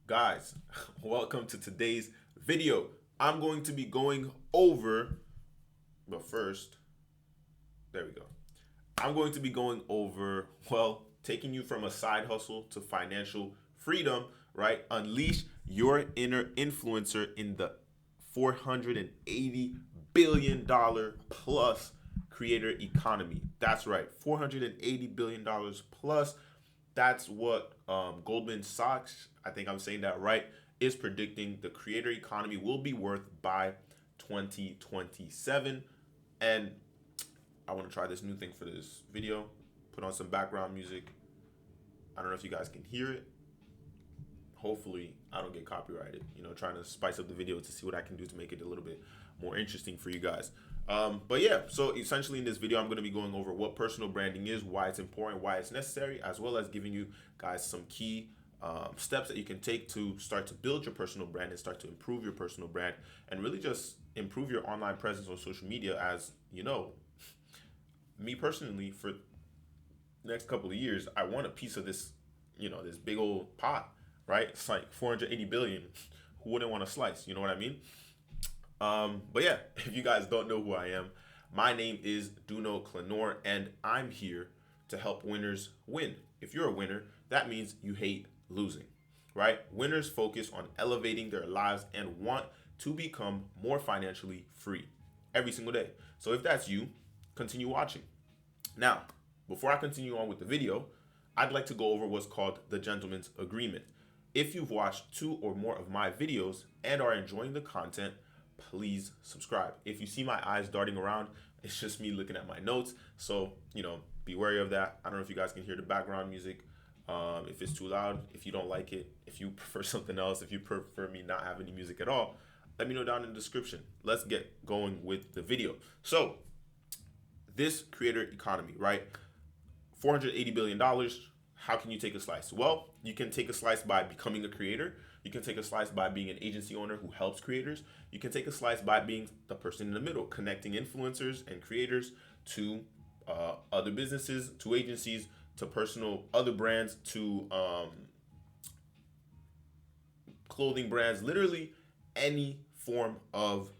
Guys, welcome to today's video. I'm going to be going over, but first, there we go. I'm going to be going over, taking you from a side hustle to financial freedom, right? Unleash your inner influencer in the $480 billion plus creator economy. That's right, $480 billion plus. That's what Goldman Sachs, I think I'm saying that right, is predicting the creator economy will be worth by 2027. And I want to try this new thing for this video. Put on some background music. I don't know if you guys can hear it. Hopefully, I don't get copyrighted. Trying to spice up the video to see what I can do to make it a little bit more interesting for you guys. But yeah, so essentially in this video, I'm going to be going over what personal branding is, why it's important, why it's necessary, as well as giving you guys some key steps that you can take to start to build your personal brand and start to improve your personal brand and really just improve your online presence on social media. As you know, me personally, for the next couple of years, I want a piece of this, this big old pot, right? It's like 480 billion. Who wouldn't want a slice? You know what I mean? But yeah, if you guys don't know who I am, my name is Duno Clenor, and I'm here to help winners win. If you're a winner, that means you hate losing, right? Winners focus on elevating their lives and want to become more financially free every single day. So if that's you, continue watching. Now, before I continue on with the video, I'd like to go over what's called the gentleman's agreement. If you've watched 2 or more of my videos and are enjoying the content, please subscribe. If you see my eyes darting around, it's just me looking at my notes. So, be wary of that. I don't know if you guys can hear the background music. If it's too loud, if you don't like it, if you prefer something else, if you prefer me not have any music at all, let me know down in the description. Let's get going with the video. So, this creator economy, right? $480 billion. How can you take a slice? Well, you can take a slice by becoming a creator. You can take a slice by being an agency owner who helps creators. You can take a slice by being the person in the middle, connecting influencers and creators to other businesses, to agencies, to personal other brands, to clothing brands, literally any form of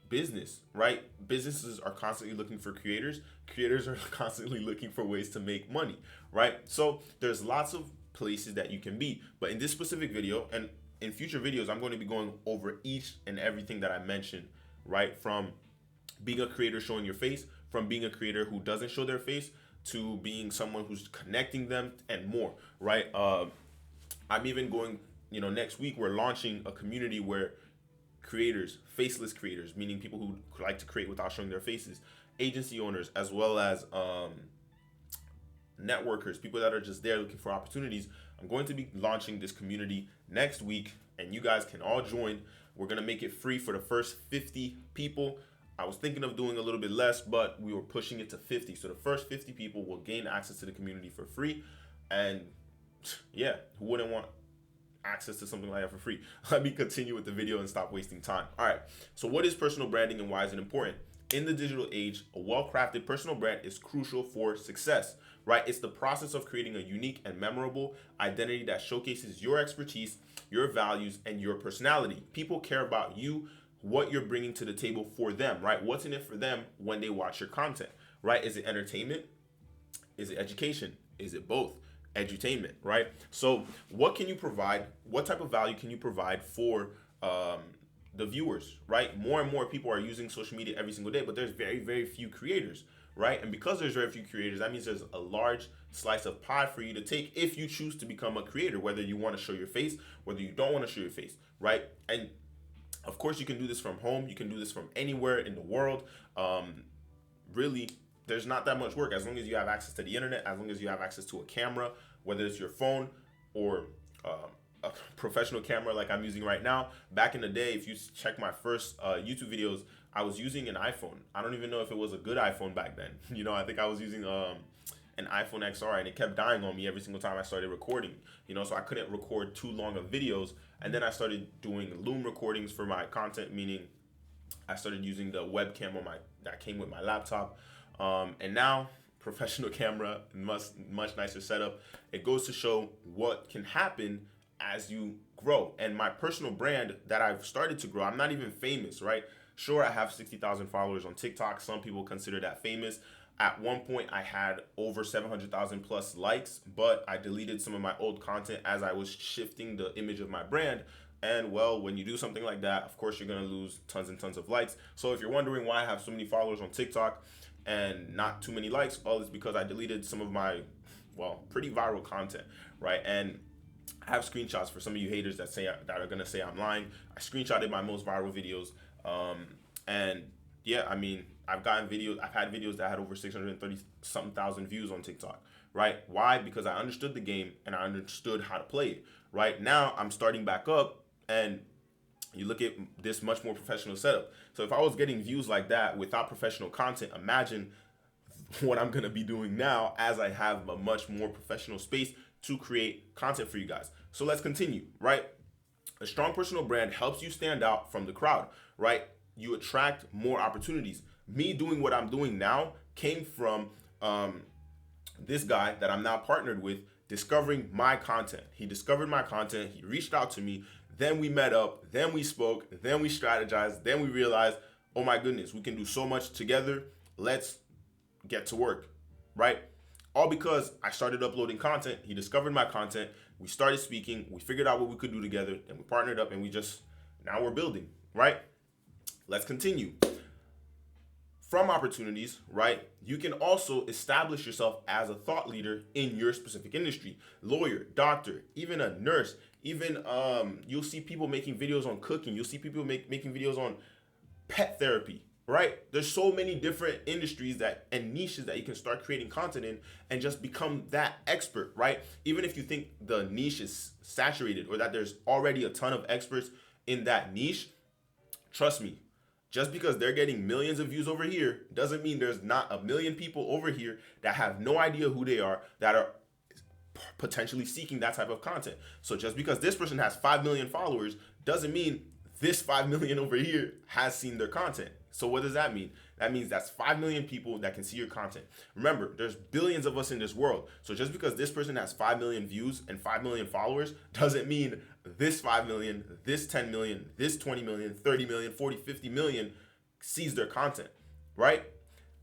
business, right? Businesses are constantly looking for creators. Creators are constantly looking for ways to make money, right? So there's lots of places that you can be. But in this specific video and in future videos, I'm going to be going over each and everything that I mentioned, right? From being a creator showing your face, from being a creator who doesn't show their face, to being someone who's connecting them and more, right? I'm even going, next week we're launching a community where creators, faceless creators, meaning people who like to create without showing their faces, agency owners, as well as networkers, people that are just there looking for opportunities. I'm going to be launching this community next week, and you guys can all join. We're going to make it free for the first 50 people. I was thinking of doing a little bit less, but we were pushing it to 50. So the first 50 people will gain access to the community for free. And yeah, who wouldn't want access to something like that for free? Let me continue with the video and stop wasting time. All right. So what is personal branding and why is it important? In the digital age, a well-crafted personal brand is crucial for success, right? It's the process of creating a unique and memorable identity that showcases your expertise, your values, and your personality. People care about you, what you're bringing to the table for them, right? What's in it for them when they watch your content, right? Is it entertainment? Is it education? Is it both? Edutainment, right? So what can you provide? What type of value can you provide for the viewers, right? More and more people are using social media every single day, but there's very, very few creators, right? And because there's very few creators, that means there's a large slice of pie for you to take if you choose to become a creator, whether you want to show your face, whether you don't want to show your face, right? And of course, you can do this from home. You can do this from anywhere in the world. Really, there's not that much work as long as you have access to the internet, as long as you have access to a camera, whether it's your phone or a professional camera like I'm using right now. Back in the day, if you check my first YouTube videos, I was using an iPhone. I don't even know if it was a good iPhone back then. I think I was using an iPhone XR, and it kept dying on me every single time I started recording. So I couldn't record too long of videos. And then I started doing Loom recordings for my content, meaning I started using the webcam on that came with my laptop. And now professional camera, much nicer setup. It goes to show what can happen as you grow. And my personal brand that I've started to grow, I'm not even famous, right? Sure, I have 60,000 followers on TikTok. Some people consider that famous. At one point, I had over 700,000 plus likes, but I deleted some of my old content as I was shifting the image of my brand. And well, when you do something like that, of course, you're going to lose tons and tons of likes. So if you're wondering why I have so many followers on TikTok and not too many likes, well, it's because I deleted some of my, well, pretty viral content, right? And I have screenshots for some of you haters that are gonna say I'm lying. I screenshotted my most viral videos, and yeah, I mean, I've had videos that had over 630 something thousand views on TikTok, right? Why? Because I understood the game and I understood how to play it. Right now, I'm starting back up, and you look at this much more professional setup. So if I was getting views like that without professional content, imagine what I'm gonna be doing now as I have a much more professional space to create content for you guys. So let's continue, right? A strong personal brand helps you stand out from the crowd, right? You attract more opportunities. Me doing what I'm doing now came from this guy that I'm now partnered with discovering my content. He discovered my content. He reached out to me. Then we met up. Then we spoke. Then we strategized. Then we realized, oh my goodness, we can do so much together. Let's get to work, right? All because I started uploading content. He discovered my content. We started speaking. We figured out what we could do together. And we partnered up, and now we're building, right? Let's continue. From opportunities, right, you can also establish yourself as a thought leader in your specific industry. Lawyer, doctor, even a nurse, even you'll see people making videos on cooking. You'll see people making videos on pet therapy, right? There's so many different industries and niches that you can start creating content in and just become that expert, right? Even if you think the niche is saturated or that there's already a ton of experts in that niche, trust me, just because they're getting millions of views over here doesn't mean there's not a million people over here that have no idea who they are, that are potentially seeking that type of content. So just because this person has 5 million followers doesn't mean this 5 million over here has seen their content. So what does that mean? That means that's 5 million people that can see your content. Remember, there's billions of us in this world. So just because this person has 5 million views and 5 million followers doesn't mean this 5 million, this 10 million, this 20 million, 30 million, 40, 50 million sees their content, right?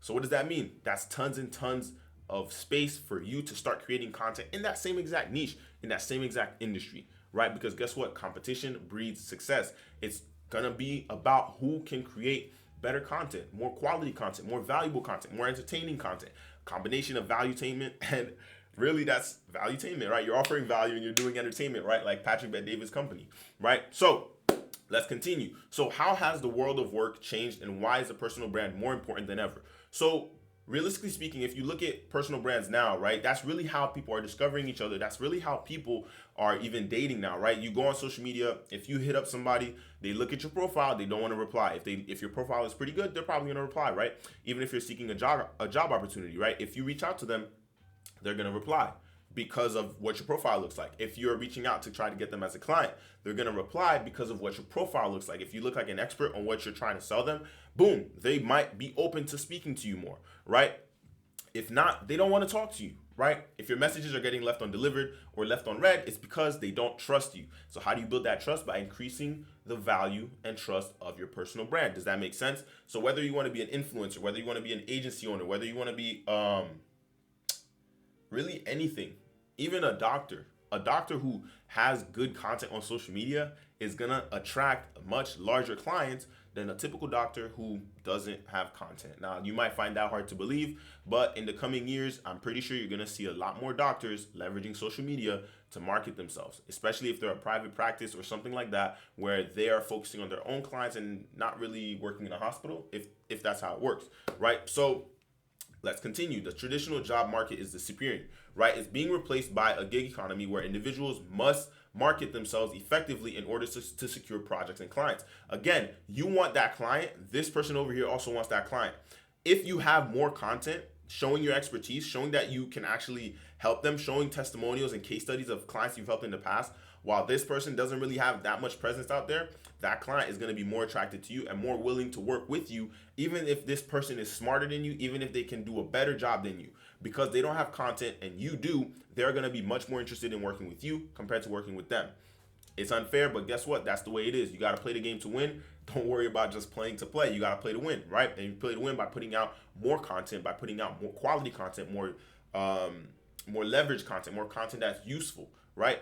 So what does that mean? That's tons and tons of space for you to start creating content in that same exact niche, in that same exact industry, right? Because guess what? Competition breeds success. It's gonna be about who can create better content, more quality content, more valuable content, more entertaining content, combination of valuetainment and really that's valuetainment, right? You're offering value and you're doing entertainment, right? Like Patrick Bet-David's company, right? So let's continue. So how has the world of work changed and why is a personal brand more important than ever? So realistically speaking, if you look at personal brands now, right, that's really how people are discovering each other. That's really how people are even dating now, right? You go on social media, if you hit up somebody, they look at your profile, they don't want to reply. If your profile is pretty good, they're probably going to reply, right? Even if you're seeking a job opportunity, right? If you reach out to them, they're going to reply because of what your profile looks like. If you're reaching out to try to get them as a client, they're going to reply because of what your profile looks like. If you look like an expert on what you're trying to sell them, boom, they might be open to speaking to you more, right? If not, they don't want to talk to you, right? If your messages are getting left undelivered or left unread, it's because they don't trust you. So how do you build that trust? By increasing the value and trust of your personal brand. Does that make sense? So whether you want to be an influencer, whether you want to be an agency owner, whether you want to be really anything, even a doctor who has good content on social media is gonna attract much larger clients than a typical doctor who doesn't have content. Now, you might find that hard to believe, but in the coming years, I'm pretty sure you're gonna see a lot more doctors leveraging social media to market themselves, especially if they're a private practice or something like that, where they are focusing on their own clients and not really working in a hospital, if that's how it works, right? So let's continue. The traditional job market is disappearing, right? It's being replaced by a gig economy where individuals must market themselves effectively in order to secure projects and clients. Again, you want that client. This person over here also wants that client. If you have more content showing your expertise, showing that you can actually help them, showing testimonials and case studies of clients you've helped in the past, while this person doesn't really have that much presence out there, that client is going to be more attracted to you and more willing to work with you, even if this person is smarter than you, even if they can do a better job than you. because they don't have content and you do, they're going to be much more interested in working with you compared to working with them. It's unfair, but guess what? That's the way it is. You got to play the game to win. Don't worry about just playing to play. You got to play to win, right? And you play to win by putting out more content, by putting out more quality content, more leverage content, more content that's useful, right?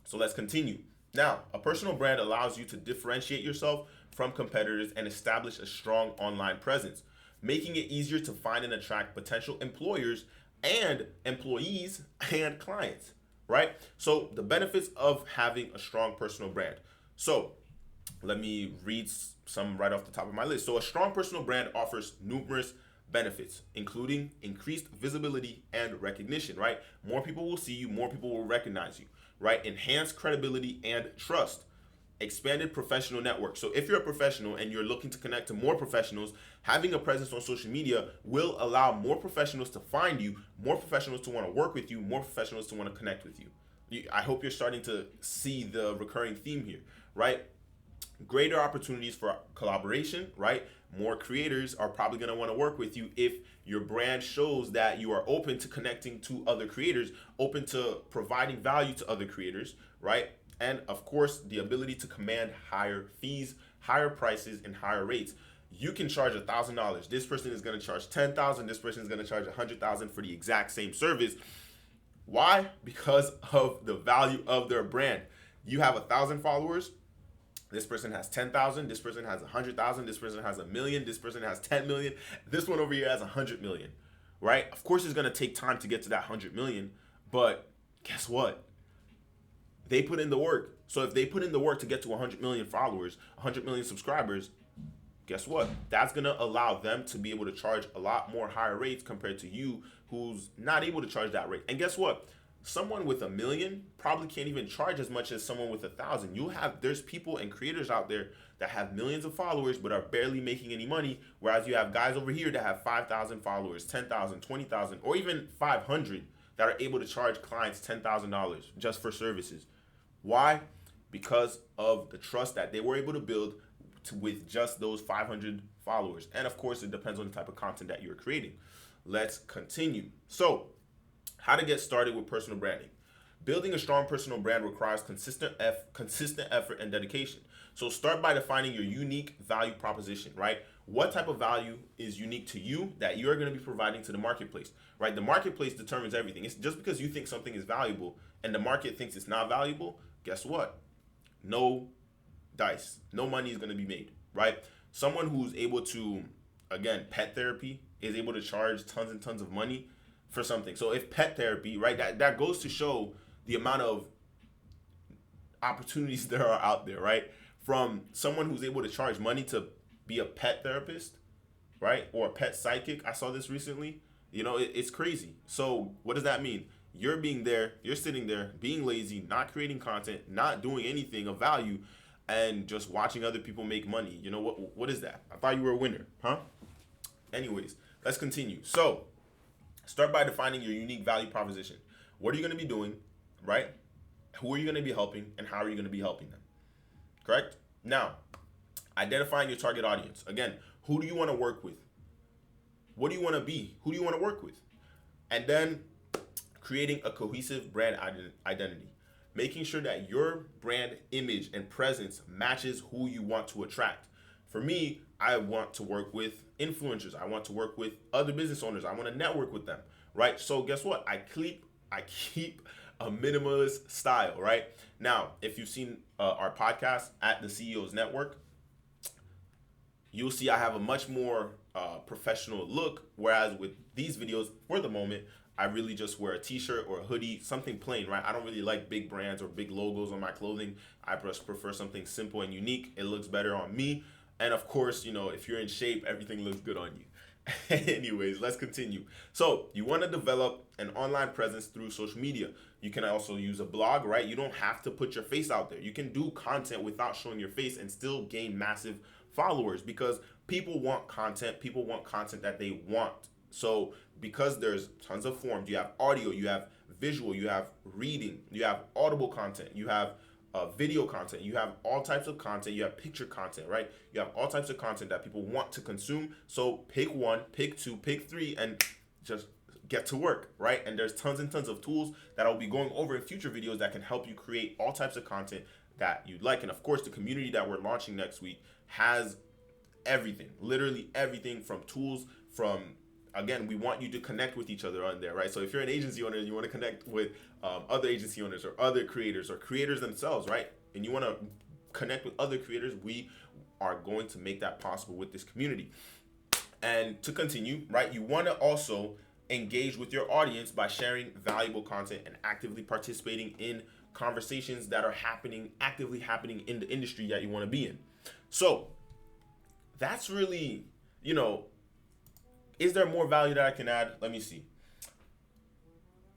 So let's continue. Now, a personal brand allows you to differentiate yourself from competitors and establish a strong online presence, making it easier to find and attract potential employers and employees and clients, right? So the benefits of having a strong personal brand. So let me read some right off the top of my list. So a strong personal brand offers numerous benefits, including increased visibility and recognition, right? More people will see you, more people will recognize you, right? Enhanced credibility and trust. Expanded professional network. So if you're a professional and you're looking to connect to more professionals, having a presence on social media will allow more professionals to find you, more professionals to want to work with you, more professionals to want to connect with you. I hope you're starting to see the recurring theme here, right? Greater opportunities for collaboration, right? More creators are probably going to want to work with you if your brand shows that you are open to connecting to other creators, open to providing value to other creators, right? And of course, the ability to command higher fees, higher prices, and higher rates. You can charge $1,000. This person is going to charge $10,000. This person is going to charge $100,000 for the exact same service. Why? Because of the value of their brand. You have 1,000 followers. This person has 10,000. This person has 100,000. This person has 1 million. This person has 10 million. This one over here has 100 million, right? Of course, it's going to take time to get to that 100 million, but guess what? They put in the work. So if they put in the work to get to 100 million followers, 100 million subscribers, guess what? That's going to allow them to be able to charge a lot more higher rates compared to you who's not able to charge that rate. And guess what? Someone with 1 million probably can't even charge as much as someone with 1,000. There's people and creators out there that have millions of followers but are barely making any money, whereas you have guys over here that have 5,000 followers, 10,000, 20,000, or even 500 that are able to charge clients $10,000 just for services. Why? Because of the trust that they were able to build with just those 500 followers. And of course, it depends on the type of content that you're creating. Let's continue. So, how to get started with personal branding. Building a strong personal brand requires consistent effort and dedication. So start by defining your unique value proposition, right? What type of value is unique to you that you're going to be providing to the marketplace, right? The marketplace determines everything. It's just because you think something is valuable and the market thinks it's not valuable, guess what? No dice. No money is going to be made, right? Someone who's able to, again, pet therapy is able to charge tons and tons of money for something. So if pet therapy, right, that goes to show the amount of opportunities there are out there, right? From someone who's able to charge money to be a pet therapist, right? Or a pet psychic. I saw this recently. It's crazy. So what does that mean? You're sitting there, being lazy, not creating content, not doing anything of value, and just watching other people make money. What is that? I thought you were a winner, huh? Anyways, let's continue. So start by defining your unique value proposition. What are you going to be doing, right? Who are you going to be helping, and how are you going to be helping them? Correct? Now, identifying your target audience. Again, who do you want to work with? What do you want to be? Who do you want to work with? And then creating a cohesive brand identity. Making sure that your brand image and presence matches who you want to attract. For me, I want to work with influencers. I want to work with other business owners. I want to network with them, right? So guess what? I keep a minimalist style, right? Now, if you've seen our podcast at the CEO's Network, you'll see I have a much more professional look, whereas with these videos, for the moment, I really just wear a t-shirt or a hoodie, something plain, right? I don't really like big brands or big logos on my clothing. I just prefer something simple and unique. It looks better on me. And of course, if you're in shape, everything looks good on you. Anyways, let's continue. So you want to develop an online presence through social media. You can also use a blog, right? You don't have to put your face out there. You can do content without showing your face and still gain massive followers because people want content. People want content that they want. So because there's tons of forms, you have audio, you have visual, you have reading, you have audible content, you have video content, you have all types of content, you have picture content, right? You have all types of content that people want to consume. So pick one, pick two, pick three, and just get to work, right? And there's tons and tons of tools that I'll be going over in future videos that can help you create all types of content that you'd like. And of course, the community that we're launching next week has everything, literally everything, from tools, from, again, we want you to connect with each other on there, right? So if you're an agency owner and you want to connect with other agency owners or other creators or creators themselves, right? And you want to connect with other creators, we are going to make that possible with this community. And to continue, right, you want to also engage with your audience by sharing valuable content and actively participating in conversations that are actively happening in the industry that you want to be in. So that's really, is there more value that I can add? Let me see.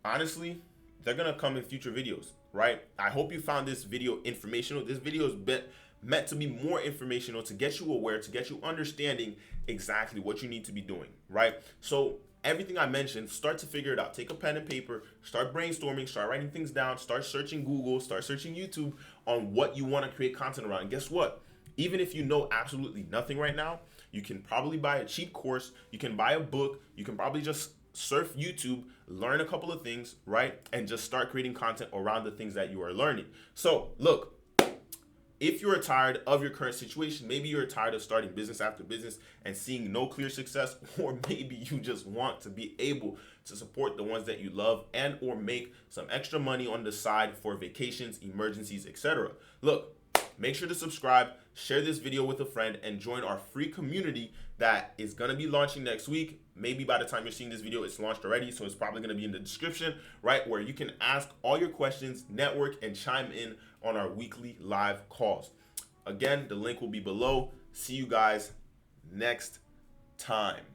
Honestly, they're going to come in future videos, right? I hope you found this video informational. This video is meant to be more informational, to get you aware, to get you understanding exactly what you need to be doing, right? So everything I mentioned, start to figure it out. Take a pen and paper, start brainstorming, start writing things down, start searching Google, start searching YouTube on what you want to create content around. And guess what? Even if you know absolutely nothing right now, you can probably buy a cheap course, you can buy a book, you can probably just surf YouTube, learn a couple of things, right? And just start creating content around the things that you are learning. So look, if you're tired of your current situation, maybe you're tired of starting business after business and seeing no clear success, or maybe you just want to be able to support the ones that you love and or make some extra money on the side for vacations, emergencies, etc. Look, make sure to subscribe, share this video with a friend, and join our free community that is going to be launching next week. Maybe by the time you're seeing this video, it's launched already, so it's probably going to be in the description, right, where you can ask all your questions, network, and chime in on our weekly live calls. Again, the link will be below. See you guys next time.